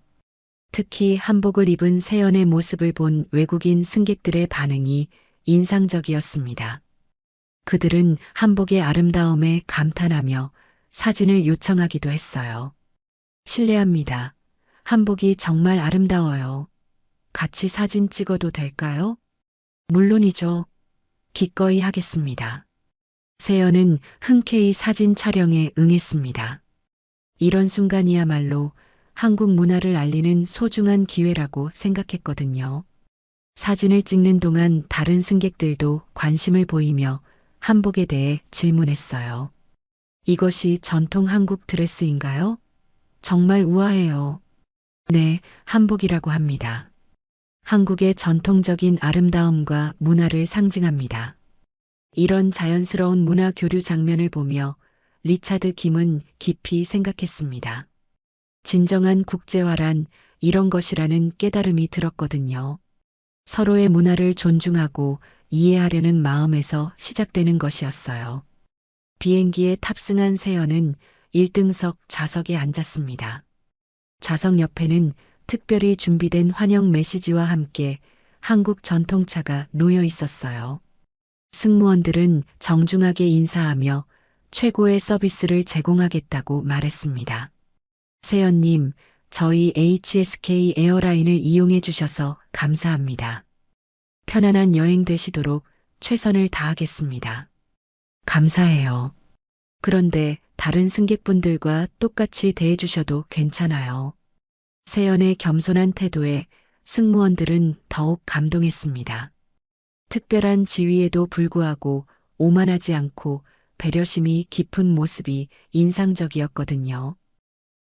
특히 한복을 입은 세연의 모습을 본 외국인 승객들의 반응이 인상적이었습니다. 그들은 한복의 아름다움에 감탄하며 사진을 요청하기도 했어요. 실례합니다. 한복이 정말 아름다워요. 같이 사진 찍어도 될까요? 물론이죠. 기꺼이 하겠습니다. 세연은 흔쾌히 사진 촬영에 응했습니다. 이런 순간이야말로 한국 문화를 알리는 소중한 기회라고 생각했거든요. 사진을 찍는 동안 다른 승객들도 관심을 보이며 한복에 대해 질문했어요. 이것이 전통 한국 드레스인가요? 정말 우아해요. 네, 한복이라고 합니다. 한국의 전통적인 아름다움과 문화를 상징합니다. 이런 자연스러운 문화 교류 장면을 보며 리차드 김은 깊이 생각했습니다. 진정한 국제화란 이런 것이라는 깨달음이 들었거든요. 서로의 문화를 존중하고 이해하려는 마음에서 시작되는 것이었어요. 비행기에 탑승한 세연은 1등석 좌석에 앉았습니다. 좌석 옆에는 특별히 준비된 환영 메시지와 함께 한국 전통차가 놓여 있었어요. 승무원들은 정중하게 인사하며 최고의 서비스를 제공하겠다고 말했습니다. 세연님, 저희 HSK 에어라인을 이용해 주셔서 감사합니다. 편안한 여행 되시도록 최선을 다하겠습니다. 감사해요. 그런데 다른 승객분들과 똑같이 대해주셔도 괜찮아요. 세연의 겸손한 태도에 승무원들은 더욱 감동했습니다. 특별한 지위에도 불구하고 오만하지 않고 배려심이 깊은 모습이 인상적이었거든요.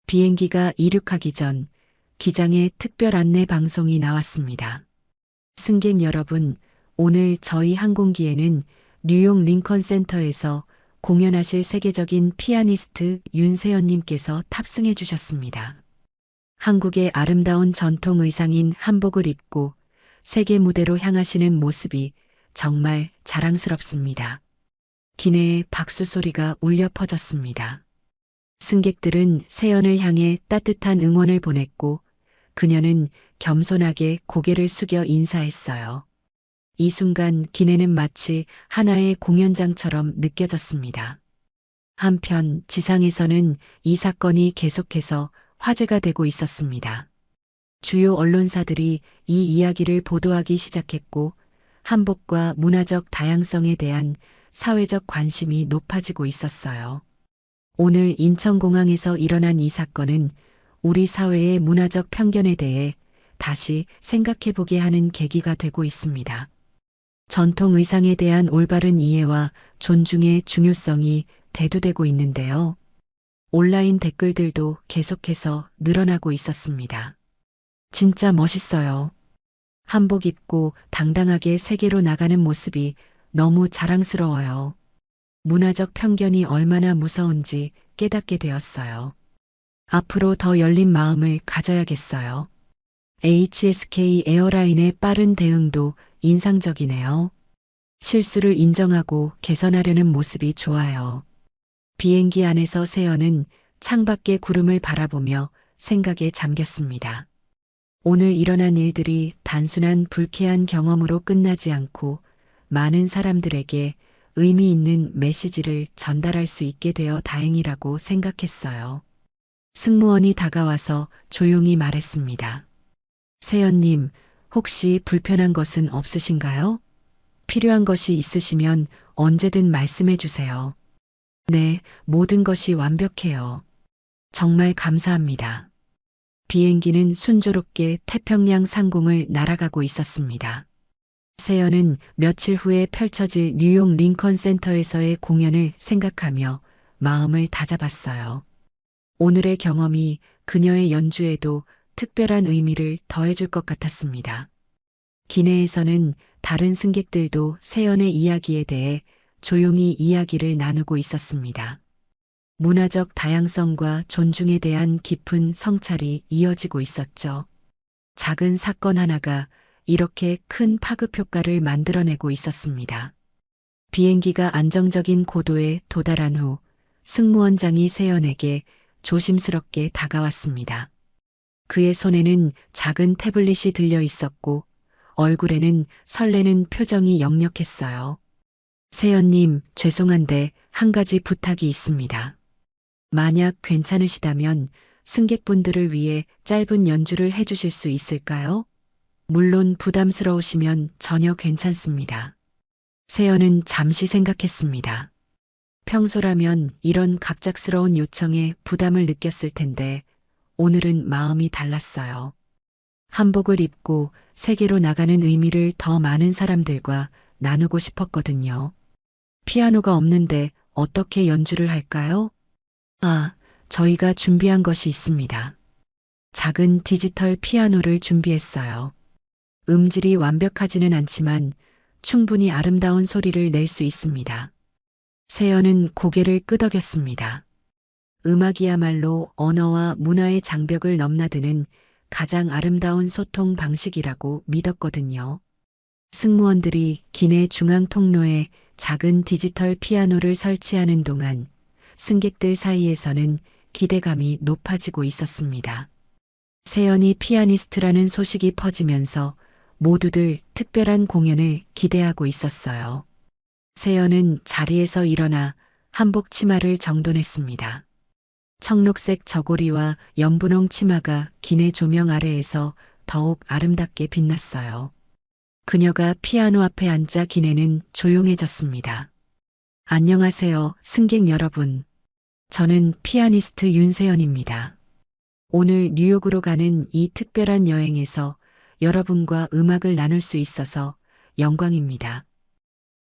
비행기가 이륙하기 전 기장의 특별 안내 방송이 나왔습니다. 승객 여러분, 오늘 저희 항공기에는 뉴욕 링컨 센터에서 공연하실 세계적인 피아니스트 윤세연님께서 탑승해 주셨습니다. 한국의 아름다운 전통 의상인 한복을 입고 세계 무대로 향하시는 모습이 정말 자랑스럽습니다. 기내에 박수 소리가 울려 퍼졌습니다. 승객들은 세연을 향해 따뜻한 응원을 보냈고 그녀는 겸손하게 고개를 숙여 인사했어요. 이 순간 기내는 마치 하나의 공연장처럼 느껴졌습니다. 한편 지상에서는 이 사건이 계속해서 화제가 되고 있었습니다. 주요 언론사들이 이 이야기를 보도하기 시작했고 한복과 문화적 다양성에 대한 사회적 관심이 높아지고 있었어요. 오늘 인천공항에서 일어난 이 사건은 우리 사회의 문화적 편견에 대해 다시 생각해보게 하는 계기가 되고 있습니다. 전통 의상에 대한 올바른 이해와 존중의 중요성이 대두되고 있는데요. 온라인 댓글들도 계속해서 늘어나고 있었습니다. 진짜 멋있어요. 한복 입고 당당하게 세계로 나가는 모습이 너무 자랑스러워요. 문화적 편견이 얼마나 무서운지 깨닫게 되었어요. 앞으로 더 열린 마음을 가져야겠어요. HSK 에어라인의 빠른 대응도 인상적이네요. 실수를 인정하고 개선하려는 모습이 좋아요. 비행기 안에서 세연은 창밖의 구름을 바라보며 생각에 잠겼습니다. 오늘 일어난 일들이 단순한 불쾌한 경험으로 끝나지 않고 많은 사람들에게 의미 있는 메시지를 전달할 수 있게 되어 다행이라고 생각했어요. 승무원이 다가와서 조용히 말했습니다. 세연님, 혹시 불편한 것은 없으신가요? 필요한 것이 있으시면 언제든 말씀해 주세요. 네, 모든 것이 완벽해요. 정말 감사합니다. 비행기는 순조롭게 태평양 상공을 날아가고 있었습니다. 세연은 며칠 후에 펼쳐질 뉴욕 링컨 센터에서의 공연을 생각하며 마음을 다잡았어요. 오늘의 경험이 그녀의 연주에도 특별한 의미를 더해줄 것 같았습니다. 기내에서는 다른 승객들도 세연의 이야기에 대해 조용히 이야기를 나누고 있었습니다. 문화적 다양성과 존중에 대한 깊은 성찰이 이어지고 있었죠. 작은 사건 하나가 이렇게 큰 파급 효과를 만들어내고 있었습니다. 비행기가 안정적인 고도에 도달한 후 승무원장이 세연에게 조심스럽게 다가왔습니다. 그의 손에는 작은 태블릿이 들려 있었고 얼굴에는 설레는 표정이 역력했어요. 세연님, 죄송한데 한 가지 부탁이 있습니다. 만약 괜찮으시다면 승객분들을 위해 짧은 연주를 해주실 수 있을까요? 물론 부담스러우시면 전혀 괜찮습니다. 세연은 잠시 생각했습니다. 평소라면 이런 갑작스러운 요청에 부담을 느꼈을 텐데 오늘은 마음이 달랐어요. 한복을 입고 세계로 나가는 의미를 더 많은 사람들과 나누고 싶었거든요. 피아노가 없는데 어떻게 연주를 할까요? 저희가 준비한 것이 있습니다. 작은 디지털 피아노를 준비했어요. 음질이 완벽하지는 않지만 충분히 아름다운 소리를 낼 수 있습니다. 세연은 고개를 끄덕였습니다. 음악이야말로 언어와 문화의 장벽을 넘나드는 가장 아름다운 소통 방식이라고 믿었거든요. 승무원들이 기내 중앙 통로에 작은 디지털 피아노를 설치하는 동안 승객들 사이에서는 기대감이 높아지고 있었습니다. 세연이 피아니스트라는 소식이 퍼지면서 모두들 특별한 공연을 기대하고 있었어요. 세연은 자리에서 일어나 한복 치마를 정돈했습니다. 청록색 저고리와 연분홍 치마가 기내 조명 아래에서 더욱 아름답게 빛났어요. 그녀가 피아노 앞에 앉자 기내는 조용해졌습니다. 안녕하세요, 승객 여러분. 저는 피아니스트 윤세연입니다. 오늘 뉴욕으로 가는 이 특별한 여행에서 여러분과 음악을 나눌 수 있어서 영광입니다.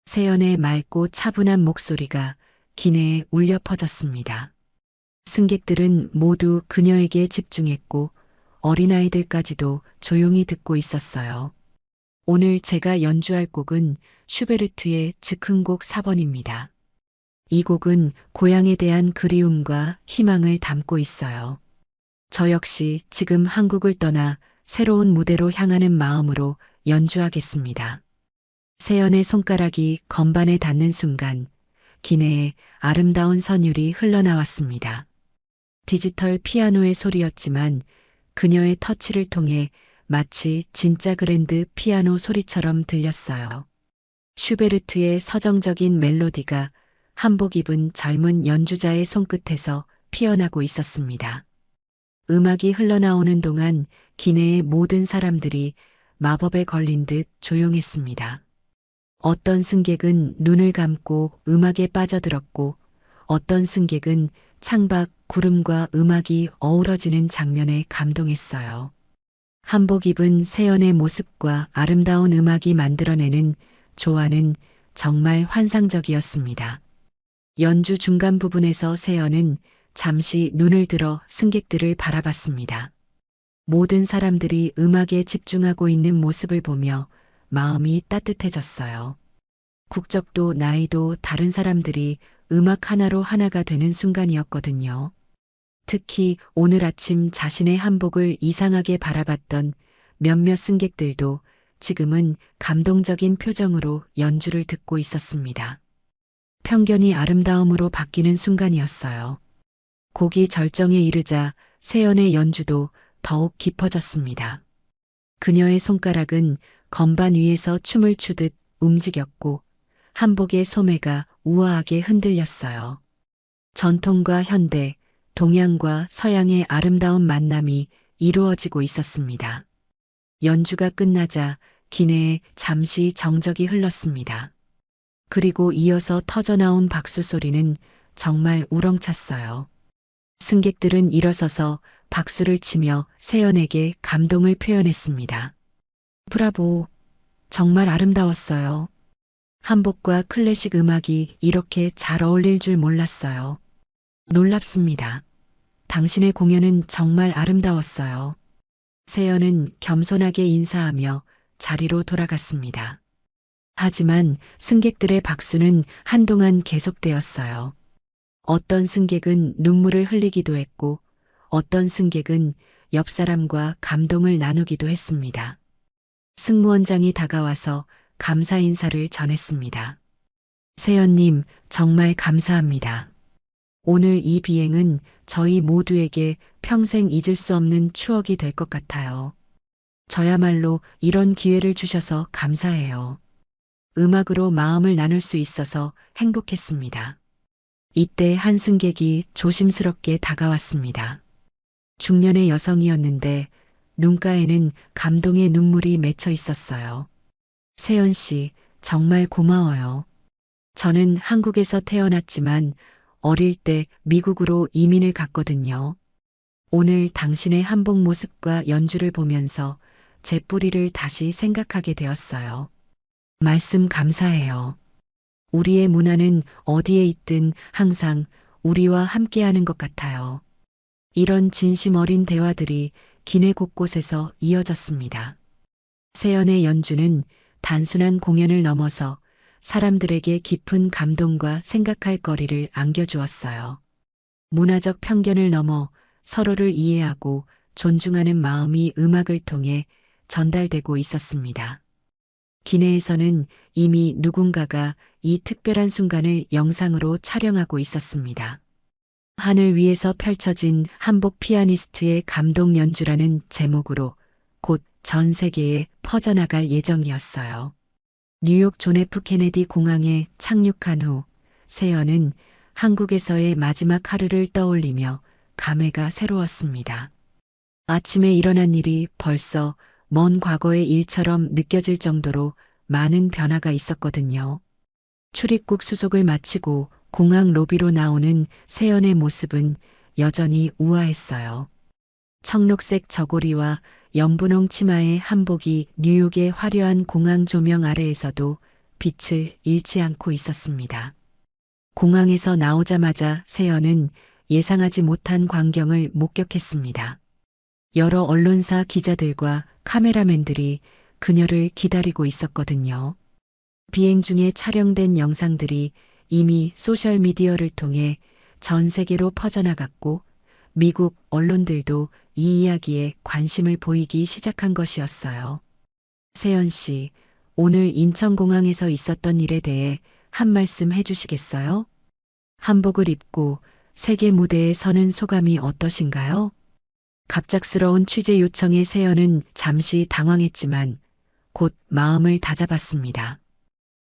세연의 맑고 차분한 목소리가 기내에 울려 퍼졌습니다. 승객들은 모두 그녀에게 집중했고 어린아이들까지도 조용히 듣고 있었어요. 오늘 제가 연주할 곡은 슈베르트의 즉흥곡 4번입니다. 이 곡은 고향에 대한 그리움과 희망을 담고 있어요. 저 역시 지금 한국을 떠나 새로운 무대로 향하는 마음으로 연주하겠습니다. 세연의 손가락이 건반에 닿는 순간 기내에 아름다운 선율이 흘러나왔습니다. 디지털 피아노의 소리였지만 그녀의 터치를 통해 마치 진짜 그랜드 피아노 소리처럼 들렸어요. 슈베르트의 서정적인 멜로디가 한복 입은 젊은 연주자의 손끝에서 피어나고 있었습니다. 음악이 흘러나오는 동안 기내의 모든 사람들이 마법에 걸린 듯 조용했습니다. 어떤 승객은 눈을 감고 음악에 빠져들었고 어떤 승객은 창밖 구름과 음악이 어우러지는 장면에 감동했어요. 한복 입은 세연의 모습과 아름다운 음악이 만들어내는 조화는 정말 환상적이었습니다. 연주 중간 부분에서 세연은 잠시 눈을 들어 승객들을 바라봤습니다. 모든 사람들이 음악에 집중하고 있는 모습을 보며 마음이 따뜻해졌어요. 국적도 나이도 다른 사람들이 음악 하나로 하나가 되는 순간이었거든요. 특히 오늘 아침 자신의 한복을 이상하게 바라봤던 몇몇 승객들도 지금은 감동적인 표정으로 연주를 듣고 있었습니다. 편견이 아름다움으로 바뀌는 순간이었어요. 곡이 절정에 이르자 세연의 연주도 더욱 깊어졌습니다. 그녀의 손가락은 건반 위에서 춤을 추듯 움직였고 한복의 소매가 우아하게 흔들렸어요. 전통과 현대, 동양과 서양의 아름다운 만남이 이루어지고 있었습니다. 연주가 끝나자 기내에 잠시 정적이 흘렀습니다. 그리고 이어서 터져나온 박수 소리는 정말 우렁찼어요. 승객들은 일어서서 박수를 치며 세연에게 감동을 표현했습니다. 브라보! 정말 아름다웠어요. 한복과 클래식 음악이 이렇게 잘 어울릴 줄 몰랐어요. 놀랍습니다. 당신의 공연은 정말 아름다웠어요. 세연은 겸손하게 인사하며 자리로 돌아갔습니다. 하지만 승객들의 박수는 한동안 계속되었어요. 어떤 승객은 눈물을 흘리기도 했고 어떤 승객은 옆 사람과 감동을 나누기도 했습니다. 승무원장이 다가와서 감사 인사를 전했습니다. 세연님, 정말 감사합니다. 오늘 이 비행은 저희 모두에게 평생 잊을 수 없는 추억이 될 것 같아요. 저야말로 이런 기회를 주셔서 감사해요. 음악으로 마음을 나눌 수 있어서 행복했습니다. 이때 한 승객이 조심스럽게 다가왔습니다. 중년의 여성이었는데 눈가에는 감동의 눈물이 맺혀 있었어요. 세연 씨, 정말 고마워요. 저는 한국에서 태어났지만 어릴 때 미국으로 이민을 갔거든요. 오늘 당신의 한복 모습과 연주를 보면서 제 뿌리를 다시 생각하게 되었어요. 말씀 감사해요. 우리의 문화는 어디에 있든 항상 우리와 함께하는 것 같아요. 이런 진심 어린 대화들이 기내 곳곳에서 이어졌습니다. 세연의 연주는 단순한 공연을 넘어서 사람들에게 깊은 감동과 생각할 거리를 안겨주었어요. 문화적 편견을 넘어 서로를 이해하고 존중하는 마음이 음악을 통해 전달되고 있었습니다. 기내에서는 이미 누군가가 이 특별한 순간을 영상으로 촬영하고 있었습니다. 하늘 위에서 펼쳐진 한복 피아니스트의 감동 연주라는 제목으로 곧 전 세계에 퍼져나갈 예정이었어요. 뉴욕 존 F 케네디 공항에 착륙한 후 세연은 한국에서의 마지막 하루를 떠올리며 감회가 새로웠습니다. 아침에 일어난 일이 벌써 먼 과거의 일처럼 느껴질 정도로 많은 변화가 있었거든요. 출입국 수속을 마치고 공항 로비로 나오는 세연의 모습은 여전히 우아했어요. 청록색 저고리와 연분홍 치마의 한복이 뉴욕의 화려한 공항 조명 아래에서도 빛을 잃지 않고 있었습니다. 공항에서 나오자마자 세연은 예상하지 못한 광경을 목격했습니다. 여러 언론사 기자들과 카메라맨들이 그녀를 기다리고 있었거든요. 비행 중에 촬영된 영상들이 이미 소셜미디어를 통해 전 세계로 퍼져나갔고 미국 언론들도 이 이야기에 관심을 보이기 시작한 것이었어요. 세연 씨, 오늘 인천공항에서 있었던 일에 대해 한 말씀 해주시겠어요? 한복을 입고 세계 무대에 서는 소감이 어떠신가요? 갑작스러운 취재 요청에 세연은 잠시 당황했지만 곧 마음을 다잡았습니다.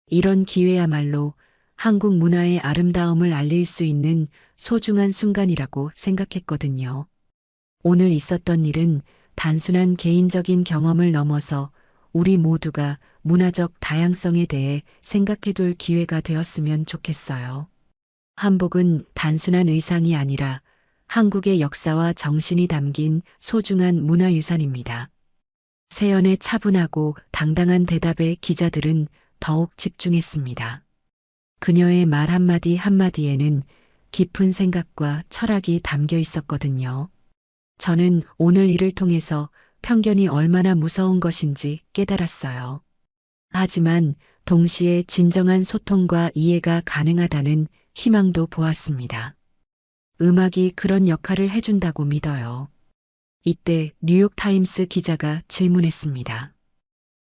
이런 기회야말로 한국 문화의 아름다움을 알릴 수 있는 소중한 순간이라고 생각했거든요. 오늘 있었던 일은 단순한 개인적인 경험을 넘어서 우리 모두가 문화적 다양성에 대해 생각해둘 기회가 되었으면 좋겠어요. 한복은 단순한 의상이 아니라 한국의 역사와 정신이 담긴 소중한 문화유산입니다. 세연의 차분하고 당당한 대답에 기자들은 더욱 집중했습니다. 그녀의 말 한마디 한마디에는 깊은 생각과 철학이 담겨 있었거든요. 저는 오늘 일을 통해서 편견이 얼마나 무서운 것인지 깨달았어요. 하지만 동시에 진정한 소통과 이해가 가능하다는 희망도 보았습니다. 음악이 그런 역할을 해준다고 믿어요. 이때 뉴욕타임스 기자가 질문했습니다.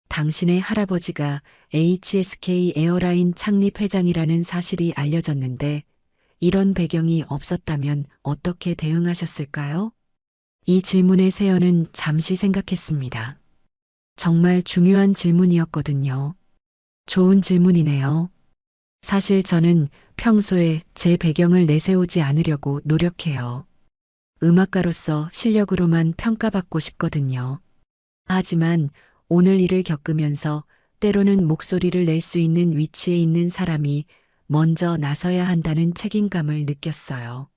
당신의 할아버지가 HSK 에어라인 창립 회장이라는 사실이 알려졌는데 이런 배경이 없었다면 어떻게 대응하셨을까요? 이 질문에 세연은 잠시 생각했습니다. 정말 중요한 질문이었거든요. 좋은 질문이네요. 사실 저는 평소에 제 배경을 내세우지 않으려고 노력해요. 음악가로서 실력으로만 평가받고 싶거든요. 하지만 오늘 일을 겪으면서 때로는 목소리를 낼 수 있는 위치에 있는 사람이 먼저 나서야 한다는 책임감을 느꼈어요.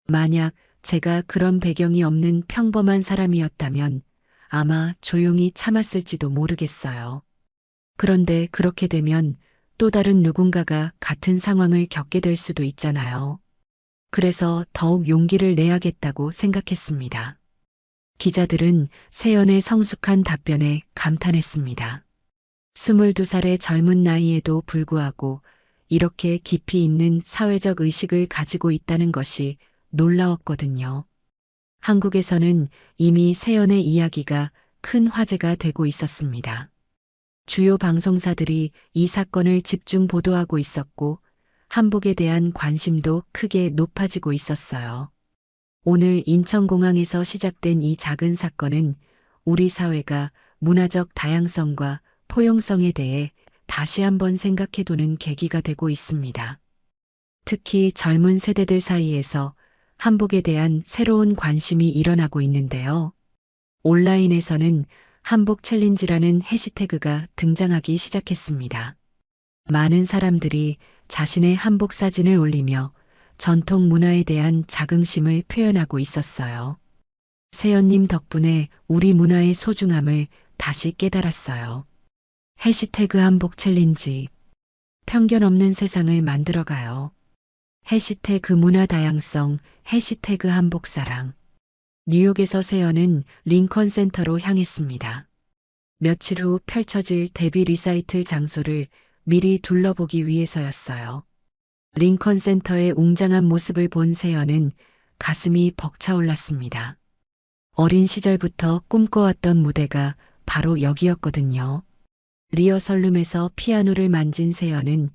만약 제가 그런 배경이 없는 평범한 사람이었다면 아마 조용히 참았을지도 모르겠어요. 그런데 그렇게 되면 또 다른 누군가가 같은 상황을 겪게 될 수도 있잖아요. 그래서 더욱 용기를 내야겠다고 생각했습니다. 기자들은 세연의 성숙한 답변에 감탄했습니다. 22살의 젊은 나이에도 불구하고 이렇게 깊이 있는 사회적 의식을 가지고 있다는 것이 놀라웠거든요. 한국에서는 이미 세연의 이야기가 큰 화제가 되고 있었습니다. 주요 방송사들이 이 사건을 집중 보도하고 있었고 한복에 대한 관심도 크게 높아지고 있었어요. 오늘 인천공항에서 시작된 이 작은 사건은 우리 사회가 문화적 다양성과 포용성에 대해 다시 한번 생각해두는 계기가 되고 있습니다. 특히 젊은 세대들 사이에서 한복에 대한 새로운 관심이 일어나고 있는데요. 온라인에서는 한복 챌린지라는 해시태그가 등장하기 시작했습니다. 많은 사람들이 자신의 한복 사진을 올리며 전통 문화에 대한 자긍심을 표현하고 있었어요. 세연님 덕분에 우리 문화의 소중함을 다시 깨달았어요. 해시태그 한복 챌린지. 편견 없는 세상을 만들어가요. 해시태그 문화 다양성, 해시태그 한복사랑. 뉴욕에서 세연은 링컨 센터로 향했습니다. 며칠 후 펼쳐질 데뷔 리사이틀 장소를 미리 둘러보기 위해서였어요. 링컨 센터의 웅장한 모습을 본 세연은 가슴이 벅차올랐습니다. 어린 시절부터 꿈꿔왔던 무대가 바로 여기였거든요. 리허설룸에서 피아노를 만진 세연은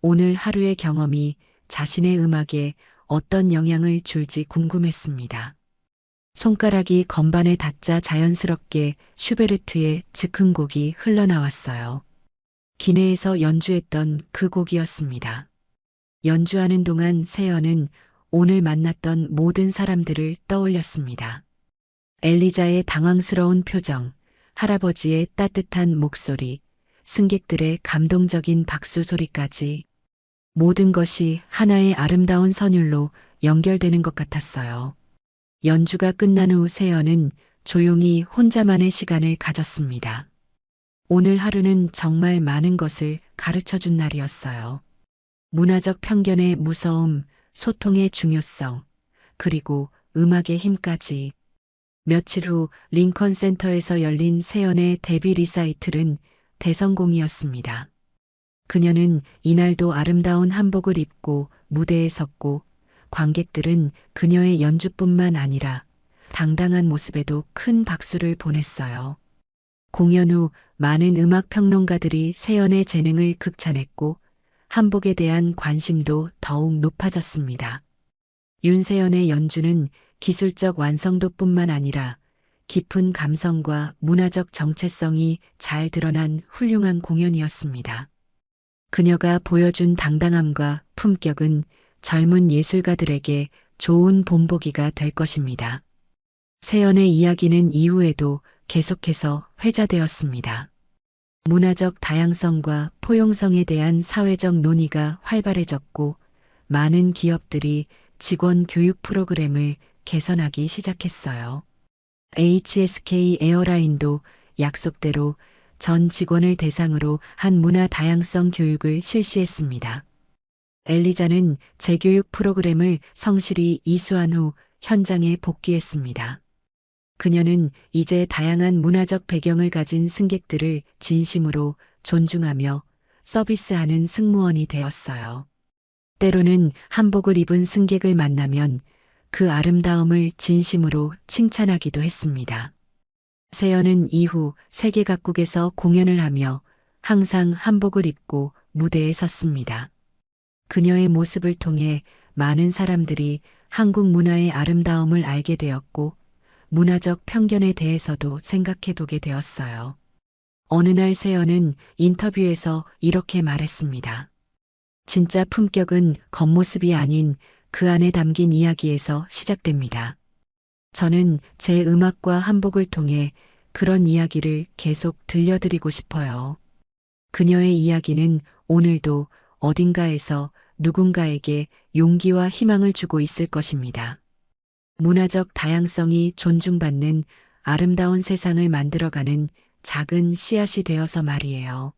오늘 하루의 경험이 자신의 음악에 어떤 영향을 줄지 궁금했습니다. 손가락이 건반에 닿자 자연스럽게 슈베르트의 즉흥곡이 흘러나왔어요. 기내에서 연주했던 그 곡이었습니다. 연주하는 동안 세연은 오늘 만났던 모든 사람들을 떠올렸습니다. 엘리자의 당황스러운 표정, 할아버지의 따뜻한 목소리, 승객들의 감동적인 박수 소리까지. 모든 것이 하나의 아름다운 선율로 연결되는 것 같았어요. 연주가 끝난 후 세연은 조용히 혼자만의 시간을 가졌습니다. 오늘 하루는 정말 많은 것을 가르쳐 준 날이었어요. 문화적 편견의 무서움, 소통의 중요성, 그리고 음악의 힘까지. 며칠 후 링컨 센터에서 열린 세연의 데뷔 리사이틀은 대성공이었습니다. 그녀는 이날도 아름다운 한복을 입고 무대에 섰고 관객들은 그녀의 연주뿐만 아니라 당당한 모습에도 큰 박수를 보냈어요. 공연 후 많은 음악 평론가들이 세연의 재능을 극찬했고 한복에 대한 관심도 더욱 높아졌습니다. 윤세연의 연주는 기술적 완성도뿐만 아니라 깊은 감성과 문화적 정체성이 잘 드러난 훌륭한 공연이었습니다. 그녀가 보여준 당당함과 품격은 젊은 예술가들에게 좋은 본보기가 될 것입니다. 세연의 이야기는 이후에도 계속해서 회자되었습니다. 문화적 다양성과 포용성에 대한 사회적 논의가 활발해졌고 많은 기업들이 직원 교육 프로그램을 개선하기 시작했어요. HSK 에어라인도 약속대로 전 직원을 대상으로 한 문화 다양성 교육을 실시했습니다. 엘리자는 재교육 프로그램을 성실히 이수한 후 현장에 복귀했습니다. 그녀는 이제 다양한 문화적 배경을 가진 승객들을 진심으로 존중하며 서비스하는 승무원이 되었어요. 때로는 한복을 입은 승객을 만나면 그 아름다움을 진심으로 칭찬하기도 했습니다. 세연은 이후 세계 각국에서 공연을 하며 항상 한복을 입고 무대에 섰습니다. 그녀의 모습을 통해 많은 사람들이 한국 문화의 아름다움을 알게 되었고 문화적 편견에 대해서도 생각해 보게 되었어요. 어느 날 세연은 인터뷰에서 이렇게 말했습니다. 진짜 품격은 겉모습이 아닌 그 안에 담긴 이야기에서 시작됩니다. 저는 제 음악과 한복을 통해 그런 이야기를 계속 들려드리고 싶어요. 그녀의 이야기는 오늘도 어딘가에서 누군가에게 용기와 희망을 주고 있을 것입니다. 문화적 다양성이 존중받는 아름다운 세상을 만들어가는 작은 씨앗이 되어서 말이에요.